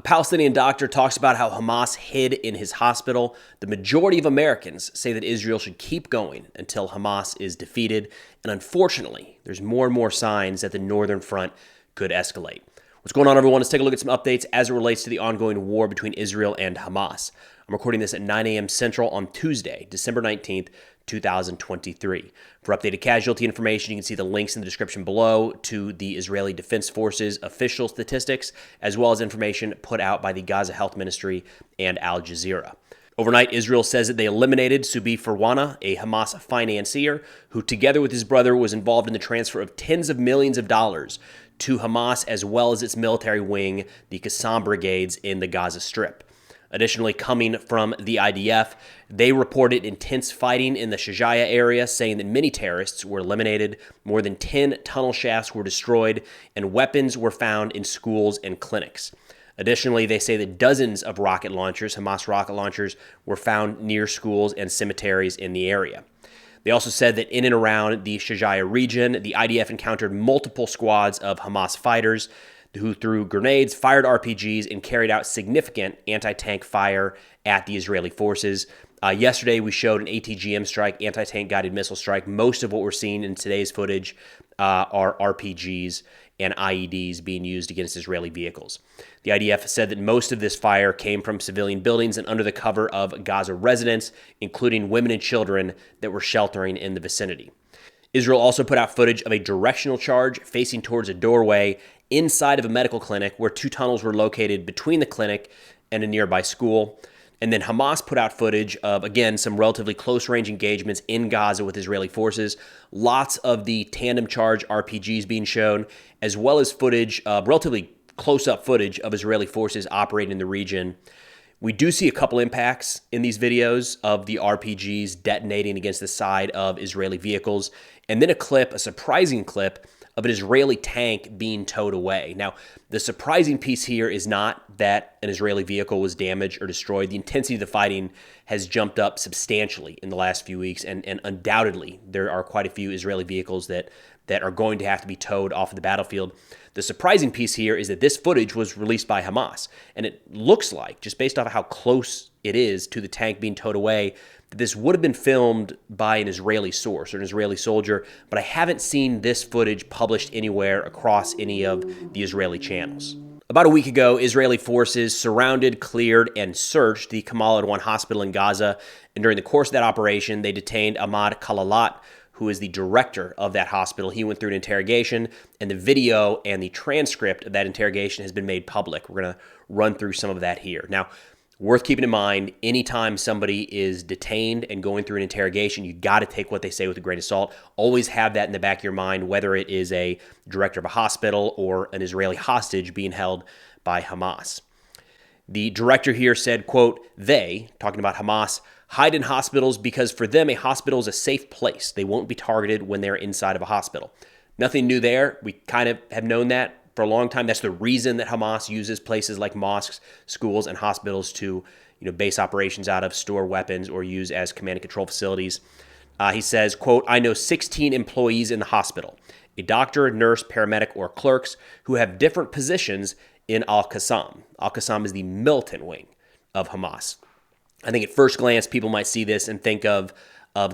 Palestinian doctor talks about how Hamas hid in his hospital. The majority of Americans say that Israel should keep going until Hamas is defeated. And unfortunately, there's more and more signs that the northern front could escalate. What's going on, everyone? Let's take a look at some updates as it relates to the ongoing war between Israel and Hamas. I'm recording this at 9 a.m. Central on Tuesday, December 19th, 2023. For updated casualty information, you can see the links in the description below to the Israeli Defense Forces official statistics, as well as information put out by the Gaza Health Ministry and Al Jazeera. Overnight, Israel says that they eliminated Subi Farwana, a Hamas financier, who together with his brother was involved in the transfer of tens of millions of dollars to Hamas, as well as its military wing, the Qassam brigades in the Gaza Strip. Additionally, coming from the IDF, they reported intense fighting in the Shajaya area, saying that many terrorists were eliminated, more than 10 tunnel shafts were destroyed, and weapons were found in schools and clinics. Additionally, they say that dozens of rocket launchers, Hamas rocket launchers, were found near schools and cemeteries in the area. They also said that in and around the Shajaya region, the IDF encountered multiple squads of Hamas fighters who threw grenades, fired RPGs, and carried out significant anti-tank fire at the Israeli forces. Yesterday, we showed an ATGM strike, anti-tank guided missile strike. Most of what we're seeing in today's footage are RPGs and IEDs being used against Israeli vehicles. The IDF said that most of this fire came from civilian buildings and under the cover of Gaza residents, including women and children that were sheltering in the vicinity. Israel also put out footage of a directional charge facing towards a doorway inside of a medical clinic where two tunnels were located between the clinic and a nearby school. And then Hamas put out footage of, again, some relatively close-range engagements in Gaza with Israeli forces. Lots of the tandem charge RPGs being shown, as well as footage, relatively close-up footage of Israeli forces operating in the region. We do see a couple impacts in these videos of the RPGs detonating against the side of Israeli vehicles, and then a surprising clip of an Israeli tank being towed away. Now, the surprising piece here is not that an Israeli vehicle was damaged or destroyed. The intensity of the fighting has jumped up substantially in the last few weeks, and undoubtedly there are quite a few Israeli vehicles that are going to have to be towed off of the battlefield. The surprising piece here is that this footage was released by Hamas, and it looks like, just based off of how close it is to the tank being towed away, that this would have been filmed by an Israeli source or an Israeli soldier, but I haven't seen this footage published anywhere across any of the Israeli channels. About a week ago, Israeli forces surrounded, cleared, and searched the Kamal Adwan hospital in Gaza, and during the course of that operation, they detained Ahmad Kalalat, who is the director of that hospital. He went through an interrogation, and the video and the transcript of that interrogation has been made public. We're going to run through some of that here. Now, worth keeping in mind, anytime somebody is detained and going through an interrogation, you got to take what they say with a grain of salt. Always have that in the back of your mind, whether it is a director of a hospital or an Israeli hostage being held by Hamas. The director here said, quote, "They," talking about Hamas, "hide in hospitals because for them, a hospital is a safe place. They won't be targeted when they're inside of a hospital." Nothing new there. We kind of have known that for a long time. That's the reason that Hamas uses places like mosques, schools, and hospitals to, base operations out of, store weapons, or use as command and control facilities. He says, quote, "I know 16 employees in the hospital, a doctor, nurse, paramedic, or clerks who have different positions in Al-Qassam." Al-Qassam is the militant wing of Hamas. I think at first glance, people might see this and think of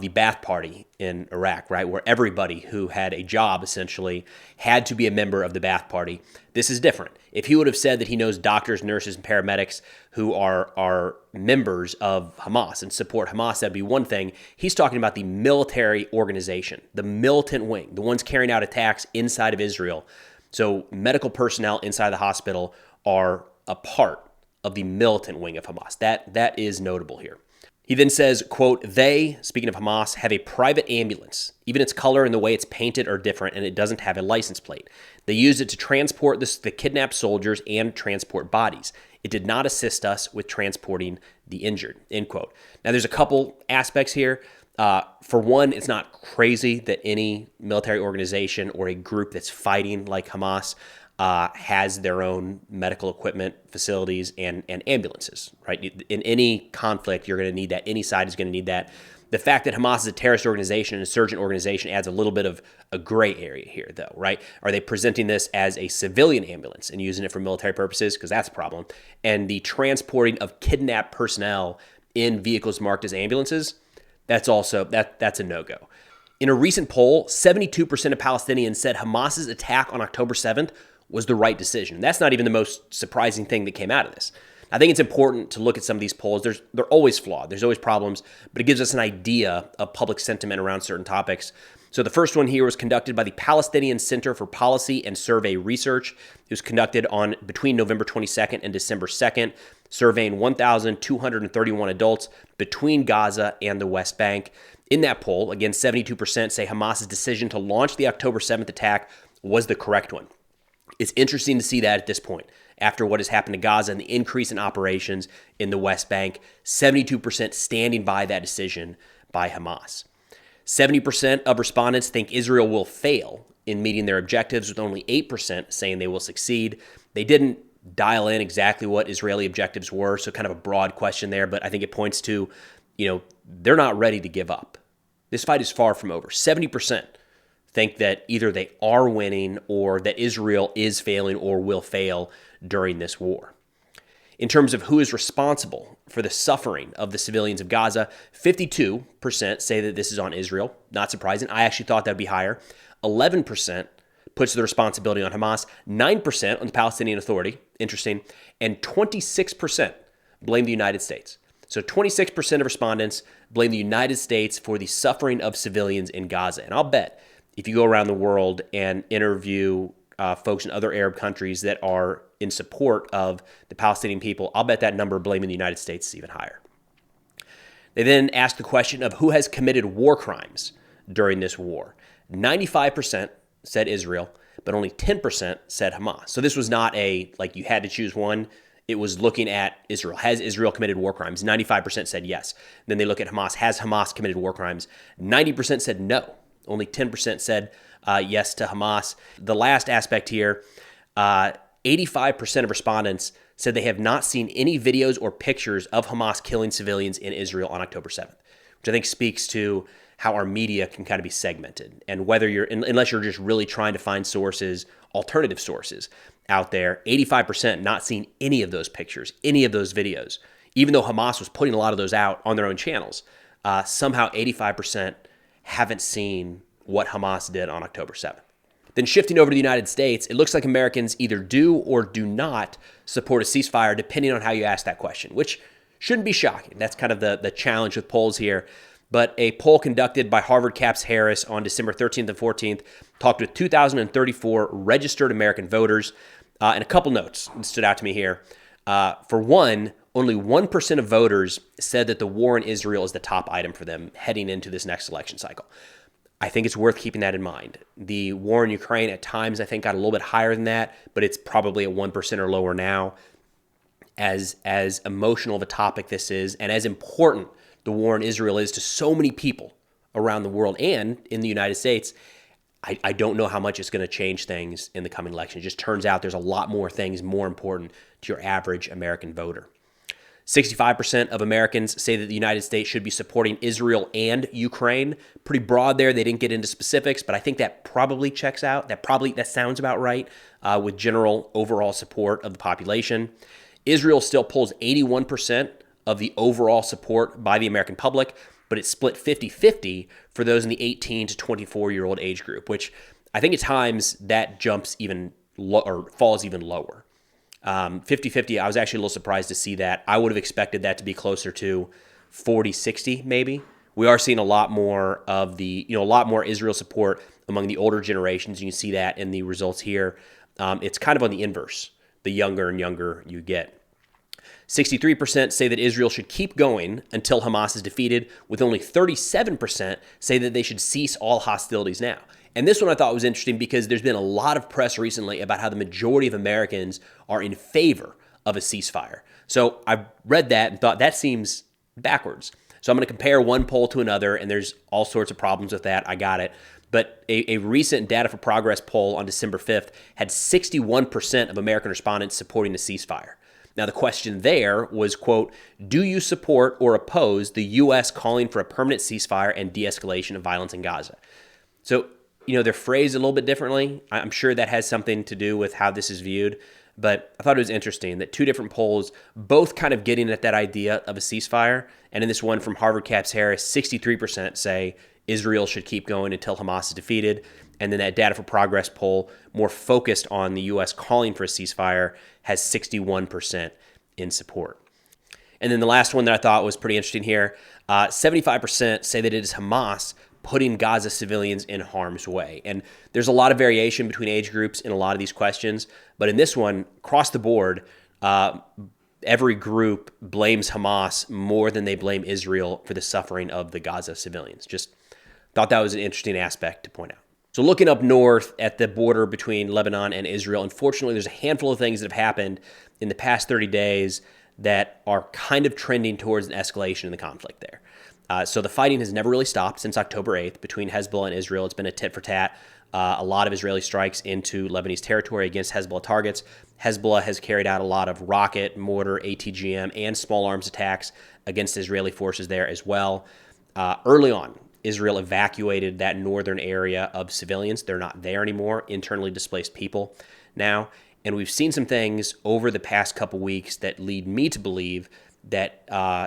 the Ba'ath Party in Iraq, right, where everybody who had a job essentially had to be a member of the Ba'ath Party. This is different. If he would have said that he knows doctors, nurses, and paramedics who are members of Hamas and support Hamas, that'd be one thing. He's talking about the military organization, the militant wing, the ones carrying out attacks inside of Israel. So medical personnel inside the hospital are a part of the militant wing of Hamas. That is notable here. He then says, quote, "They," speaking of Hamas, "have a private ambulance. Even its color and the way it's painted are different, and it doesn't have a license plate. They used it to transport the kidnapped soldiers and transport bodies. It did not assist us with transporting the injured," end quote. Now, there's a couple aspects here. For one, it's not crazy that any military organization or a group that's fighting like Hamas has their own medical equipment, facilities, and ambulances, right? In any conflict, you're going to need that. Any side is going to need that. The fact that Hamas is a terrorist organization, an insurgent organization, adds a little bit of a gray area here, though, right? Are they presenting this as a civilian ambulance and using it for military purposes? Because that's a problem. And the transporting of kidnapped personnel in vehicles marked as ambulances, that's a no-go. In a recent poll, 72% of Palestinians said Hamas's attack on October 7th was the right decision. That's not even the most surprising thing that came out of this. I think it's important to look at some of these polls. They're always flawed. There's always problems, but it gives us an idea of public sentiment around certain topics. So the first one here was conducted by the Palestinian Center for Policy and Survey Research. It was conducted on between November 22nd and December 2nd, surveying 1,231 adults between Gaza and the West Bank. In that poll, again, 72% say Hamas's decision to launch the October 7th attack was the correct one. It's interesting to see that at this point, after what has happened to Gaza and the increase in operations in the West Bank, 72% standing by that decision by Hamas. 70% of respondents think Israel will fail in meeting their objectives, with only 8% saying they will succeed. They didn't dial in exactly what Israeli objectives were, so kind of a broad question there, but I think it points to, they're not ready to give up. This fight is far from over. 70% think that either they are winning or that Israel is failing or will fail during this war. In terms of who is responsible for the suffering of the civilians of Gaza, 52% say that this is on Israel. Not surprising. I actually thought that would be higher. 11% puts the responsibility on Hamas, 9% on the Palestinian Authority, interesting, and 26% blame the United States. So 26% of respondents blame the United States for the suffering of civilians in Gaza. And I'll bet if you go around the world and interview folks in other Arab countries that are in support of the Palestinian people, I'll bet that number blaming the United States is even higher. They then asked the question of who has committed war crimes during this war. 95% said Israel, but only 10% said Hamas. So this was not like you had to choose one. It was looking at Israel. Has Israel committed war crimes? 95% said yes. Then they look at Hamas. Has Hamas committed war crimes? 90% said no. Only 10% said yes to Hamas. The last aspect here, 85% of respondents said they have not seen any videos or pictures of Hamas killing civilians in Israel on October 7th, which I think speaks to how our media can kind of be segmented. And whether unless you're just really trying to find sources, alternative sources out there, 85% not seen any of those pictures, any of those videos, even though Hamas was putting a lot of those out on their own channels. Somehow 85% haven't seen what Hamas did on October 7th. Then shifting over to the United States, it looks like Americans either do or do not support a ceasefire, depending on how you ask that question, which shouldn't be shocking. That's kind of the challenge with polls here. But a poll conducted by Harvard Caps Harris on December 13th and 14th talked with 2,034 registered American voters. And a couple notes that stood out to me here. For one, only 1% of voters said that the war in Israel is the top item for them heading into this next election cycle. I think it's worth keeping that in mind. The war in Ukraine at times, I think, got a little bit higher than that, but it's probably at 1% or lower now. As emotional of a topic this is, and as important the war in Israel is to so many people around the world and in the United States, I don't know how much it's going to change things in the coming election. It just turns out there's a lot more things more important to your average American voter. 65% of Americans say that the United States should be supporting Israel and Ukraine. Pretty broad there. They didn't get into specifics, but I think that probably checks out. That sounds about right with general overall support of the population. Israel still pulls 81% of the overall support by the American public, but it's split 50-50 for those in the 18 to 24-year-old age group, which I think at times that jumps even or falls even lower. 50-50, I was actually a little surprised to see that. I would have expected that to be closer to 40-60 maybe. We are seeing a lot more of a lot more Israel support among the older generations. You can see that in the results here. It's kind of on the inverse, the younger and younger you get. 63% say that Israel should keep going until Hamas is defeated, with only 37% say that they should cease all hostilities now. And this one I thought was interesting because there's been a lot of press recently about how the majority of Americans are in favor of a ceasefire. So I read that and thought that seems backwards. So I'm going to compare one poll to another, and there's all sorts of problems with that. I got it. But a recent Data for Progress poll on December 5th had 61% of American respondents supporting a ceasefire. Now, the question there was, quote, do you support or oppose the U.S. calling for a permanent ceasefire and de-escalation of violence in Gaza? So, they're phrased a little bit differently. I'm sure that has something to do with how this is viewed. But I thought it was interesting that two different polls, both kind of getting at that idea of a ceasefire. And in this one from Harvard Caps Harris, 63% say Israel should keep going until Hamas is defeated. And then that Data for Progress poll, more focused on the U.S. calling for a ceasefire, has 61% in support. And then the last one that I thought was pretty interesting here, 75% say that it is Hamas putting Gaza civilians in harm's way. And there's a lot of variation between age groups in a lot of these questions. But in this one, across the board, every group blames Hamas more than they blame Israel for the suffering of the Gaza civilians. Just thought that was an interesting aspect to point out. So looking up north at the border between Lebanon and Israel, unfortunately, there's a handful of things that have happened in the past 30 days that are kind of trending towards an escalation in the conflict there. So the fighting has never really stopped since October 8th between Hezbollah and Israel. It's been a tit for tat. A lot of Israeli strikes into Lebanese territory against Hezbollah targets. Hezbollah has carried out a lot of rocket, mortar, ATGM, and small arms attacks against Israeli forces there as well. Early on, Israel evacuated that northern area of civilians. They're not there anymore, internally displaced people now. And we've seen some things over the past couple weeks that lead me to believe that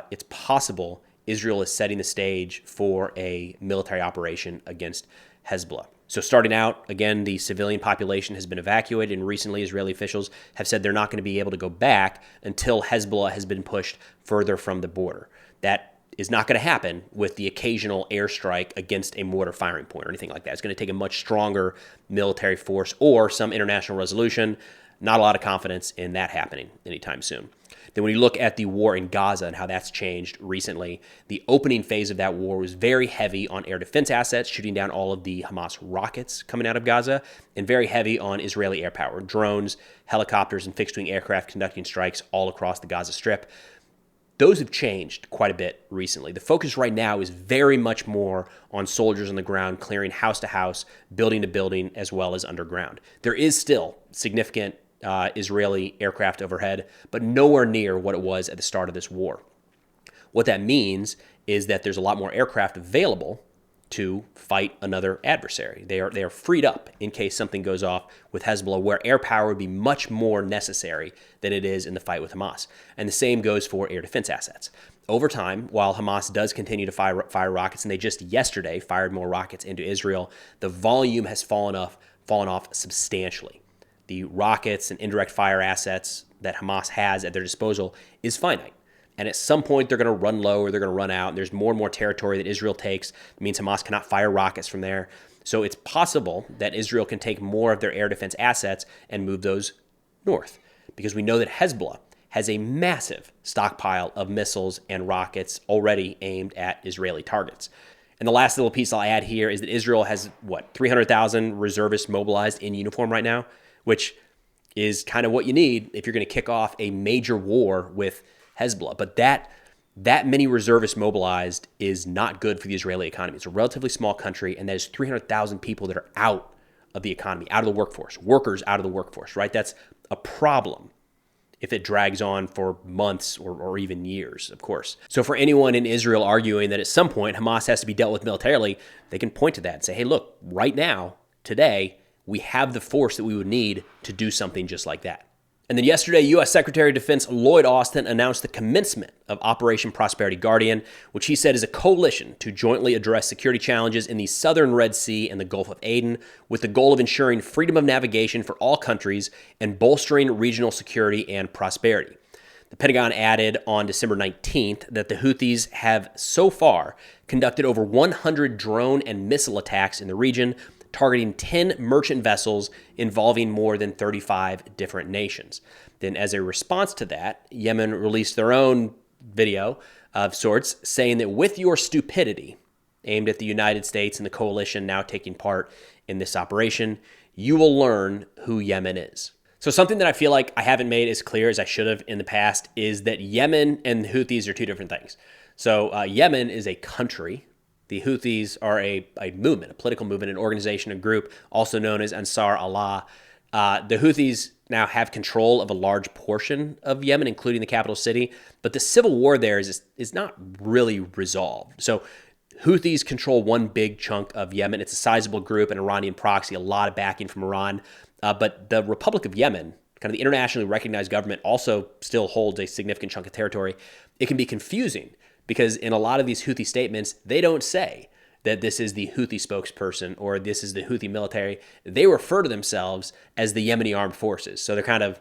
it's possible Israel is setting the stage for a military operation against Hezbollah. So starting out, again, the civilian population has been evacuated, and recently Israeli officials have said they're not going to be able to go back until Hezbollah has been pushed further from the border. That is not going to happen with the occasional airstrike against a mortar firing point or anything like that. It's going to take a much stronger military force or some international resolution. Not a lot of confidence in that happening anytime soon. Then when you look at the war in Gaza and how that's changed recently, the opening phase of that war was very heavy on air defense assets, shooting down all of the Hamas rockets coming out of Gaza, and very heavy on Israeli air power, drones, helicopters, and fixed-wing aircraft conducting strikes all across the Gaza Strip. Those have changed quite a bit recently. The focus right now is very much more on soldiers on the ground, clearing house to house, building to building, as well as underground. There is still significant Israeli aircraft overhead, but nowhere near what it was at the start of this war. What that means is that there's a lot more aircraft available to fight another adversary. They are freed up in case something goes off with Hezbollah, where air power would be much more necessary than it is in the fight with Hamas. And the same goes for air defense assets. Over time, while Hamas does continue to fire rockets, and they just yesterday fired more rockets into Israel, the volume has fallen off substantially. The rockets and indirect fire assets that Hamas has at their disposal is finite. And at some point, they're going to run low or they're going to run out. And there's more and more territory that Israel takes. It means Hamas cannot fire rockets from there. So it's possible that Israel can take more of their air defense assets and move those north. Because we know that Hezbollah has a massive stockpile of missiles and rockets already aimed at Israeli targets. And the last little piece I'll add here is that Israel has, 300,000 reservists mobilized in uniform right now, which is kind of what you need if you're going to kick off a major war with Hezbollah. But that many reservists mobilized is not good for the Israeli economy. It's a relatively small country, and that is 300,000 people that are out of the economy, out of the workforce, workers out of the workforce, right? That's a problem if it drags on for months or even years, of course. So for anyone in Israel arguing that at some point Hamas has to be dealt with militarily, they can point to that and say, hey, look, right now, today, we have the force that we would need to do something just like that. And then yesterday, U.S. Secretary of Defense Lloyd Austin announced the commencement of Operation Prosperity Guardian, which he said is a coalition to jointly address security challenges in the southern Red Sea and the Gulf of Aden, with the goal of ensuring freedom of navigation for all countries and bolstering regional security and prosperity. The Pentagon added on December 19th that the Houthis have so far conducted over 100 drone and missile attacks in the region, targeting 10 merchant vessels involving more than 35 different nations. Then as a response to that, Yemen released their own video of sorts saying that with your stupidity, aimed at the United States and the coalition now taking part in this operation, you will learn who Yemen is. So something that I feel like I haven't made as clear as I should have in the past is that Yemen and the Houthis are two different things. So Yemen is a country. The Houthis are a movement, a political movement, an organization, a group, also known as Ansar Allah, The Houthis now have control of a large portion of Yemen, including the capital city, but the civil war there is not really resolved. So Houthis control one big chunk of Yemen. It's a sizable group, an Iranian proxy, a lot of backing from Iran. But the Republic of Yemen, kind of the internationally recognized government, also still holds a significant chunk of territory. It can be confusing because in a lot of these Houthi statements, they don't say that this is the Houthi spokesperson or this is the Houthi military. They refer to themselves as the Yemeni armed forces. So they're kind of,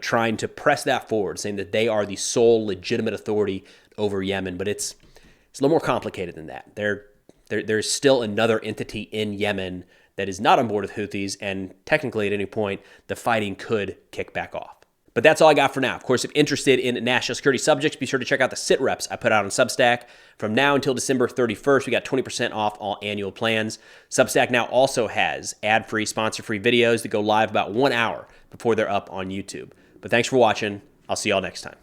trying to press that forward, saying that they are the sole legitimate authority over Yemen. But it's a little more complicated than that. There's still another entity in Yemen that is not on board with Houthis, and technically at any point, the fighting could kick back off. But that's all I got for now. Of course, if interested in national security subjects, be sure to check out the sit reps I put out on Substack. From now until December 31st, we got 20% off all annual plans. Substack now also has ad-free, sponsor-free videos that go live about 1 hour before they're up on YouTube. But thanks for watching. I'll see y'all next time.